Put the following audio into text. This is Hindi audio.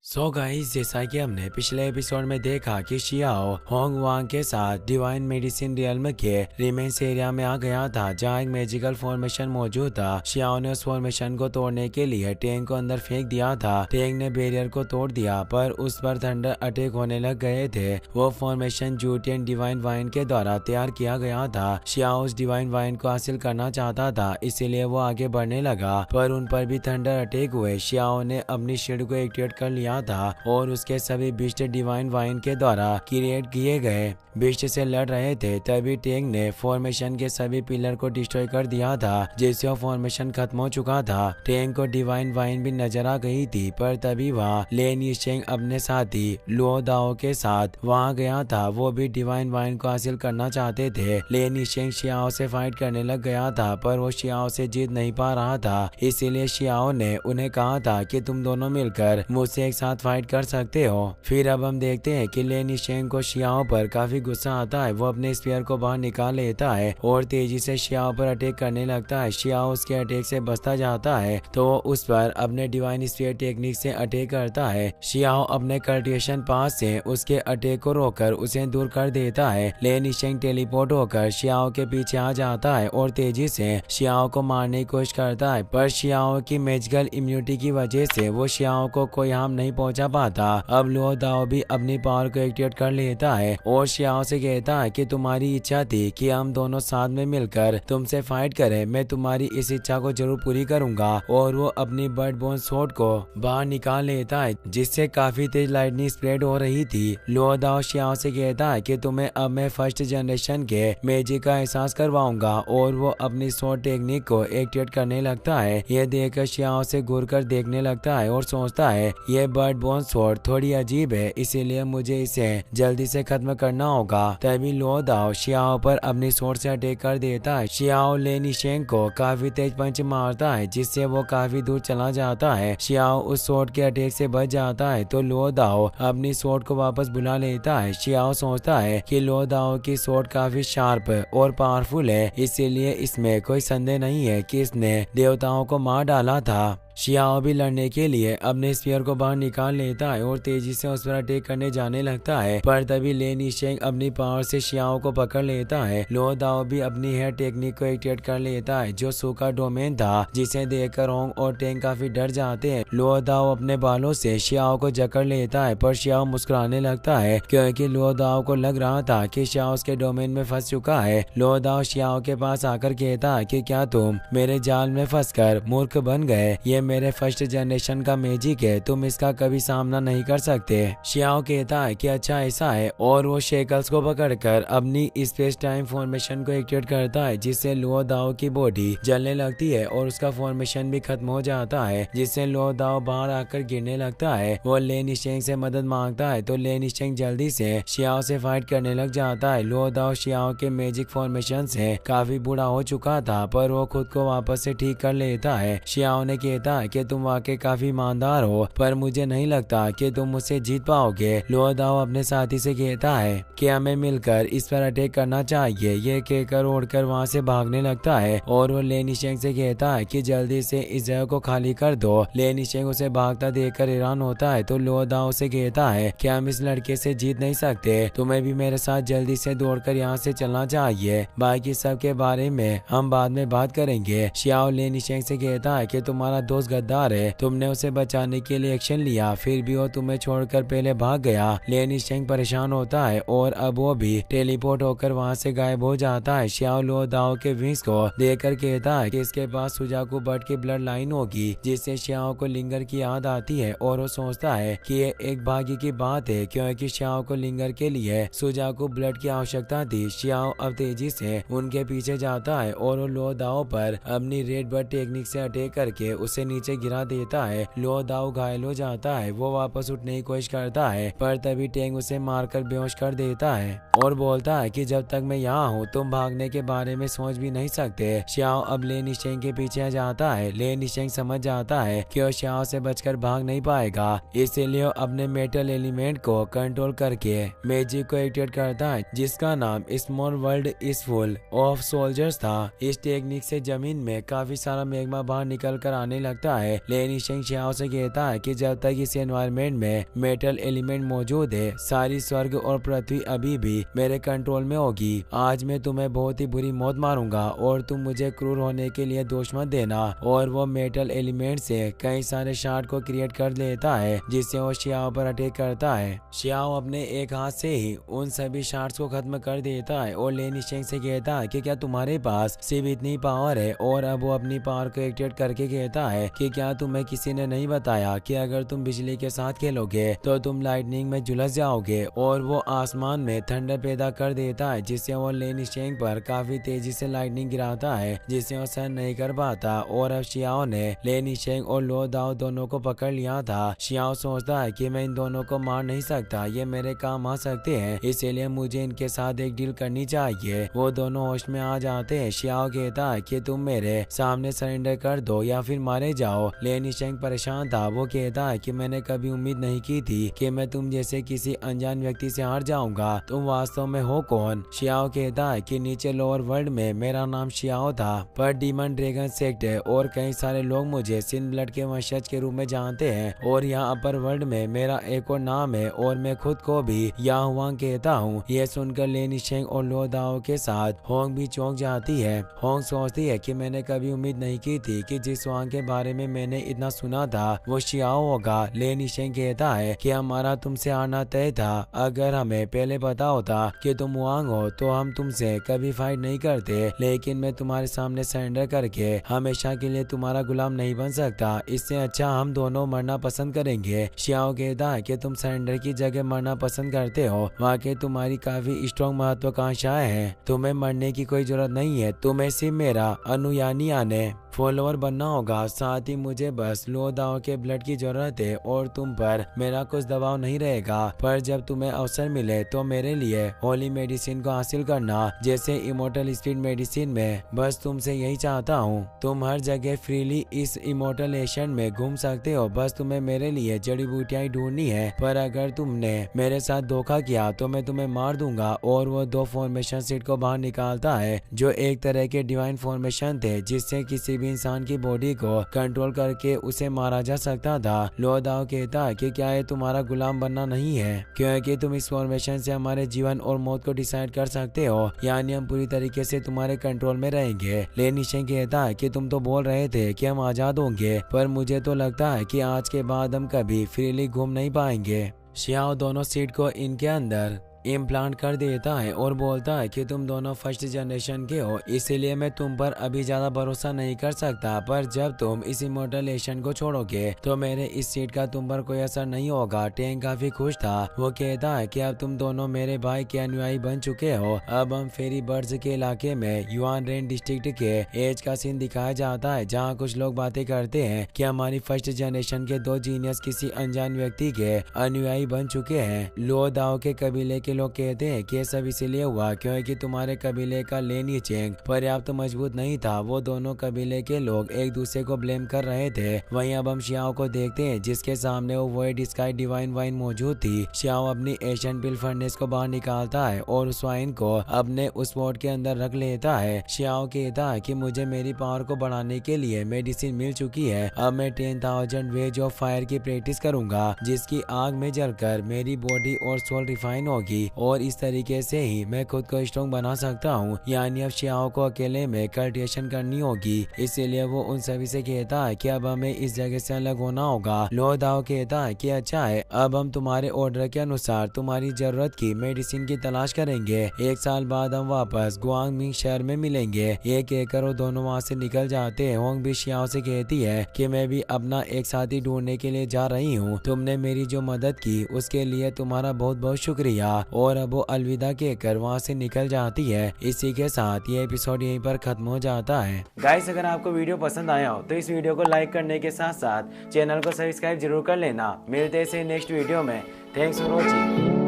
गाइस, जैसा कि हमने पिछले एपिसोड में देखा कि शियाओ होंग वांग के साथ डिवाइन मेडिसिन रियल्म के रिमेंस एरिया में आ गया था, जहां एक मैजिकल फॉर्मेशन मौजूद था। शियाओ ने उस फॉर्मेशन को तोड़ने के लिए टेंग को अंदर फेंक दिया था। टेंग ने बैरियर को तोड़ दिया, पर उस पर थंडर अटैक होने लग गए थे। वो फॉर्मेशन जूटियन डिवाइन वाइन के द्वारा तैयार किया गया था। शियाओ उस डिवाइन वाइन को हासिल करना चाहता था, इसीलिए वो आगे बढ़ने लगा, पर उन पर भी थंडर अटैक हुए। शियाओ ने अपनी शील्ड को एक्टिवेट कर लिया था और उसके सभी बिस्ट डिवाइन वाइन के द्वारा क्रिएट किए गए बिस्ट से लड़ रहे थे। तभी टेंग ने फॉर्मेशन के सभी पिलर को डिस्ट्रॉय कर दिया था, जिससे फॉर्मेशन खत्म हो चुका था। टेंग को डिवाइन वाइन भी नजर आ गई थी, पर तभी वहाँ लेन यीशेंग अपने साथी लुओ दाओ के साथ वहाँ गया था। वो भी डिवाइन वाइन को हासिल करना चाहते थे। लेन यीशेंग शियाओ से फाइट करने लग गया था, पर वो शियाओ से जीत नहीं पा रहा था। इसीलिए शियाओ ने उन्हें कहा था कि तुम दोनों मिलकर मुझसे एक साथ फाइट कर सकते हो। फिर अब हम देखते हैं कि लेन यीशेंग को शियाओ पर काफी गुस्सा आता है। वो अपने स्पीयर को बाहर निकाल लेता है और तेजी से शियाओ पर अटैक करने लगता है। शियाओ उसके अटैक से बचता जाता है, तो वो उस पर अपने डिवाइन स्पीयर टेक्निक से अटैक करता है। शियाओ अपने कल्टिवेशन पास से उसके अटैक को रोककर उसे दूर कर देता है। लेन यीशेंग टेलीपोर्ट होकर शियाओ के पीछे आ जाता है और तेजी से शियाओ को मारने की कोशिश करता है, पर शियाओ की मैजिकल इम्यूनिटी की वजह से वो शियाओ को कोई हार्म नहीं पहुंचा पाता। अब लुओ दाओ भी अपनी पावर को एक्टिवेट कर लेता है और शियाओ से कहता है कि तुम्हारी इच्छा थी कि हम दोनों साथ में मिलकर तुमसे फाइट करें। मैं तुम्हारी इस इच्छा को जरूर पूरी करूंगा। और वो अपनी बर्ड बोन स्वॉर्ड को बाहर निकाल लेता है, जिससे काफी तेज लाइटनिंग स्प्रेड हो रही थी। लुओ दाओ शियाओ से कहता है कि तुम्हें अब मैं फर्स्ट जनरेशन के मैजिक का एहसास करवाऊंगा, और वो अपनी स्वॉर्ड टेक्निक को एक्टिवेट करने लगता है। यह देखकर शियाओ से घूर कर देखने लगता है और सोचता है ये बर्ड बोन स्वॉर्ड थोड़ी अजीब है, इसीलिए मुझे इसे जल्दी से खत्म करना होगा। तभी लुओ दाओ शियाओ पर अपनी स्वॉर्ड से अटैक कर देता है। शियाओ लेन यीशेंग को काफी तेज पंच मारता है, जिससे वो काफी दूर चला जाता है। शियाओ उस स्वॉर्ड के अटैक से बच जाता है, तो लुओ दाओ अपनी स्वॉर्ड को वापस बुला लेता है। शियाओ सोचता है कि लुओ दाओ की स्वॉर्ड काफी शार्प और पावरफुल है, इसीलिए इसमें कोई संदेह नहीं है कि इसने देवताओं को मार डाला था। शियाओ भी लड़ने के लिए अपने स्पीयर को बाहर निकाल लेता है और तेजी से उस पर अटैक करने जाने लगता है, पर तभी लेन यीशेंग अपनी पावर से शियाओ को पकड़ लेता है। लुओ दाओ भी अपनी हेयर टेक्निक को एक्टिवेट कर लेता है, जो सूखा डोमेन था, जिसे देखकर होंग और टेंग काफी डर जाते हैं। लुओ दाओ अपने बालों से शियाओ को जकड़ लेता है, पर शियाओ मुस्कुराने लगता है, क्योंकि लुओ दाओ को लग रहा था कि शियाओ उसके डोमेन में फंस चुका है। लुओ दाओ शियाओ के पास आकर कहता है कि क्या तुम मेरे जाल में फंसकर मूर्ख बन गए? ये मेरे फर्स्ट जनरेशन का मैजिक है, तुम इसका कभी सामना नहीं कर सकते। शियाओ कहता है कि अच्छा ऐसा है, और वो शेकल्स को पकड़कर अपनी स्पेस टाइम फॉर्मेशन को एक्टिवेट करता है, जिससे लुओ दाओ की बॉडी जलने लगती है और उसका फॉर्मेशन भी खत्म हो जाता है, जिससे लुओ दाओ बाहर आकर गिरने लगता है। वो लेन यीशेंग से मदद मांगता है, तो लेन यीशेंग जल्दी से शियाओ से फाइट करने लग जाता है। लुओ दाओ शियाओ के मैजिक फॉर्मेशन से काफी बूढ़ा हो चुका था, पर वो खुद को वापस से ठीक कर लेता है। शियाओ ने कहता है कि तुम वाकई काफी ईमानदार हो, पर मुझे नहीं लगता कि तुम मुझसे जीत पाओगे। लुओ दाओ अपने साथी से कहता है कि हमें मिलकर इस पर अटैक करना चाहिए। ये कहकर उड़कर वहाँ से भागने लगता है, और वो लेन यीशेंग से कहता है कि जल्दी से इस जगह को खाली कर दो। लेन यीशेंग उसे भागता देखकर हैरान होता है, तो लुओ दाओ से कहता है कि हम इस लड़के से जीत नहीं सकते, तुम्हें भी मेरे साथ जल्दी से दौड़कर यहाँ से चलना चाहिए। बाकी सब के बारे में हम बाद में बात करेंगे। शियाओ लेन यीशेंग से कहता है कि तुम्हारा दोस्त गद्दार है, तुमने उसे बचाने के लिए एक्शन लिया, फिर भी वो तुम्हें छोड़कर पहले भाग गया। लेन यीशेंग परेशान होता है और अब वो भी टेलीपोर्ट होकर वहाँ से गायब हो जाता है। शियाओ लुओ दाओ के विंग्स को देखकर कहता है कि इसके पास सुजाकू बर्ड की ब्लड लाइन होगी, जिससे शियाओ को लिंगर की याद आती है, और वो सोचता है कि ये एक भाग्य की बात है, क्योंकि शियाओ को लिंगर के लिए सुजाकू ब्लड की आवश्यकता थी। शियाओ अब तेजी से उनके पीछे जाता है और वो लुओ दाओ पर अपनी रेड बर्ड टेक्निक से अटैक करके उसे नीचे गिरा देता है। लुओ दाओ घायल हो जाता है। वो वापस उठने की कोशिश करता है, पर तभी टेंग उसे मारकर बेहोश कर देता है और बोलता है कि जब तक मैं यहाँ हूँ तुम भागने के बारे में सोच भी नहीं सकते। शियाओ अब लेन यीशेंग के पीछे जाता है। लेन यीशेंग समझ जाता है कि वो शियाओ से बचकर भाग नहीं पाएगा, इसीलिए अपने मेटल एलिमेंट को कंट्रोल करके मैजिक को एक्टिवेट करता है, जिसका नाम small world is full of soldiers था। इस टेक्निक से जमीन में काफी सारा मैग्मा बाहर निकल कर आने लगता सकता है। लेनी शेंग शियाओ से कहता है कि जब तक इस एनवायरनमेंट में मेटल एलिमेंट मौजूद है, सारी स्वर्ग और पृथ्वी अभी भी मेरे कंट्रोल में होगी। आज मैं तुम्हें बहुत ही बुरी मौत मारूंगा और तुम मुझे क्रूर होने के लिए दोष मत देना। और वो मेटल एलिमेंट से कई सारे शार्ट को क्रिएट कर लेता है, जिससे वो शियाओ पर अटैक करता है। शियाओ अपने एक हाथ से ही उन सभी शार्ट्स को खत्म कर देता है और लेनी शेंग से कहता है कि क्या तुम्हारे पास सिर्फ इतनी पावर है। और अब वो अपनी पावर को एक्टिवेट करके कहता है कि क्या तुम्हें किसी ने नहीं बताया कि अगर तुम बिजली के साथ खेलोगे तो तुम लाइटनिंग में झुलस जाओगे। और वो आसमान में थंडर पैदा कर देता है, जिससे वो लेनी शेंग पर काफी तेजी से लाइटनिंग गिराता है, जिससे वो सहन नहीं कर पाता। और अब शियाओ ने लेनी शेंग और लो दाओ दोनों को पकड़ लिया था। शियाओ सोचता है कि मैं इन दोनों को मार नहीं सकता, ये मेरे काम आ सकते हैं, इसीलिए मुझे इनके साथ एक डील करनी चाहिए। वो दोनों होश में आ जाते हैं। शियाओ कहता है कि तुम मेरे सामने सरेंडर कर दो या फिर मारे जाओ। लेनी शेंग परेशान था। वो कहता है कि मैंने कभी उम्मीद नहीं की थी कि मैं तुम जैसे किसी अनजान व्यक्ति से हार जाऊंगा। तुम वास्तव में हो कौन? शियाओ कहता है कि नीचे लोअर वर्ल्ड में मेरा नाम शियाओ था, पर डीमन ड्रैगन सेक्ट है और कई सारे लोग मुझे सिन ब्लड के वंशज के रूप में जानते हैं। और यहाँ अपर वर्ल्ड में मेरा एक और नाम है और मैं खुद को भी याहुआंग कहता हूँ। ये सुनकर लेनी शेंग और लो दाओ के साथ होंग भी चौंक जाती है। होंग सोचती है कि मैंने कभी उम्मीद नहीं की थी कि जिस वांग के बारे में मैंने इतना सुना था वो शियाओ होगा। लेनी शेंग कहता है कि हमारा तुमसे आना तय था। अगर हमें पहले पता होता कि तुम वांग हो तो हम तुमसे कभी फाइट नहीं करते, लेकिन मैं तुम्हारे सामने सरेंडर करके हमेशा के लिए तुम्हारा गुलाम नहीं बन सकता। इससे अच्छा हम दोनों मरना पसंद करेंगे। शियाओ कहता है कि तुम सरेंडर की जगह मरना पसंद करते हो। वाकई तुम्हारी काफी स्ट्रॉन्ग महत्वाकांक्षाएं हैं। तुम्हें मरने की कोई जरूरत नहीं है, तुम्हें सिर्फ मेरा अनुयायी आने फॉलोअर बनना होगा। साथ ही मुझे बस लो दाओ के ब्लड की जरूरत है और तुम पर मेरा कुछ दबाव नहीं रहेगा। पर जब तुम्हें अवसर मिले तो मेरे लिए होली मेडिसिन को हासिल करना, जैसे इमोर्टल स्पीड मेडिसिन में। बस तुमसे यही चाहता हूँ। तुम हर जगह फ्रीली इस इमोर्टल एशियन में घूम सकते हो। बस तुम्हें मेरे लिए जड़ी बूटियां ढूंढनी है। पर अगर तुमने मेरे साथ धोखा किया तो मैं तुम्हें मार दूंगा। और वो दो फॉर्मेशन सीट को बाहर निकालता है, जो एक तरह के डिवाइन फॉर्मेशन थे, जिससे किसी इंसान की बॉडी को कंट्रोल करके उसे मारा जा सकता था। लो दाओ कहता है कि क्या ये तुम्हारा गुलाम बनना नहीं है, क्योंकि तुम इस फॉर्मेशन से हमारे जीवन और मौत को डिसाइड कर सकते हो, यानी हम पूरी तरीके से तुम्हारे कंट्रोल में रहेंगे। लेनी शेंग कहता है कि तुम तो बोल रहे थे कि हम आजाद होंगे, पर मुझे तो लगता है कि आज के बाद हम कभी फ्रीली घूम नहीं पाएंगे। शियाओ दोनों सीट को इनके अंदर इम्प्लांट कर देता है और बोलता है कि तुम दोनों फर्स्ट जनरेशन के हो, इसीलिए मैं तुम पर अभी ज्यादा भरोसा नहीं कर सकता। पर जब तुम इस इमोर्टलेशन को छोड़ोगे तो मेरे इस सीट का तुम पर कोई असर नहीं होगा। टेंग काफी खुश था। वो कहता है कि अब तुम दोनों मेरे भाई के अनुयायी बन चुके हो। अब हम फेरी बर्ड्स के इलाके में युआन रेन डिस्ट्रिक्ट के एज का सीन दिखाया जाता है, जहाँ कुछ लोग बातें करते हैं कि हमारी फर्स्ट जनरेशन के दो जीनियस किसी अनजान व्यक्ति के अनुयायी बन चुके हैं। लो दाओ के कबीले के लोग कहते हैं कि सब इसीलिए हुआ क्योंकि तुम्हारे कबीले का लेनी चेंग पर्याप्त मजबूत नहीं था। वो दोनों कबीले के लोग एक दूसरे को ब्लेम कर रहे थे। वहीं अब हम शियाओ को देखते हैं, जिसके सामने वो वॉइड स्काई डिवाइन वाइन मौजूद थी। शियाओ अपनी एशियन पिल फर्नेस को बाहर निकालता है और उस वाइन को अपने उस पॉट के अंदर रख लेता है। शियाओ कहता है कि मुझे मेरी पावर को बढ़ाने के लिए मेडिसिन मिल चुकी है। अब मैं 10,000 वेज ऑफ फायर की प्रैक्टिस करूंगा, जिसकी आग में जलकर मेरी बॉडी और सोल रिफाइन होगी और इस तरीके से ही मैं खुद को स्ट्रॉन्ग बना सकता हूँ। यानी अब शियाओ को अकेले में कल्टिवेशन करनी होगी। इसीलिए वो उन सभी से कहता है कि अब हमें इस जगह से अलग होना होगा। लो दाओ कहता है कि अच्छा है, अब हम तुम्हारे ऑर्डर के अनुसार तुम्हारी जरूरत की मेडिसिन की तलाश करेंगे। 1 साल बाद हम वापस गुआंगमिंग शहर में मिलेंगे। ये कहकर वो दोनों वहाँ से निकल जाते हैं। होंग भी शियाओ से कहती है कि मैं भी अपना एक साथी ढूंढने के लिए जा रही हूँ। तुमने मेरी जो मदद की उसके लिए तुम्हारा बहुत बहुत शुक्रिया। और अब वो अलविदा कहकर वहाँ से निकल जाती है। इसी के साथ ये एपिसोड यहीं पर खत्म हो जाता है। गाइस, अगर आपको वीडियो पसंद आया हो तो इस वीडियो को लाइक करने के साथ साथ चैनल को सब्सक्राइब जरूर कर लेना। मिलते हैं नेक्स्ट वीडियो में। Thanks for watching.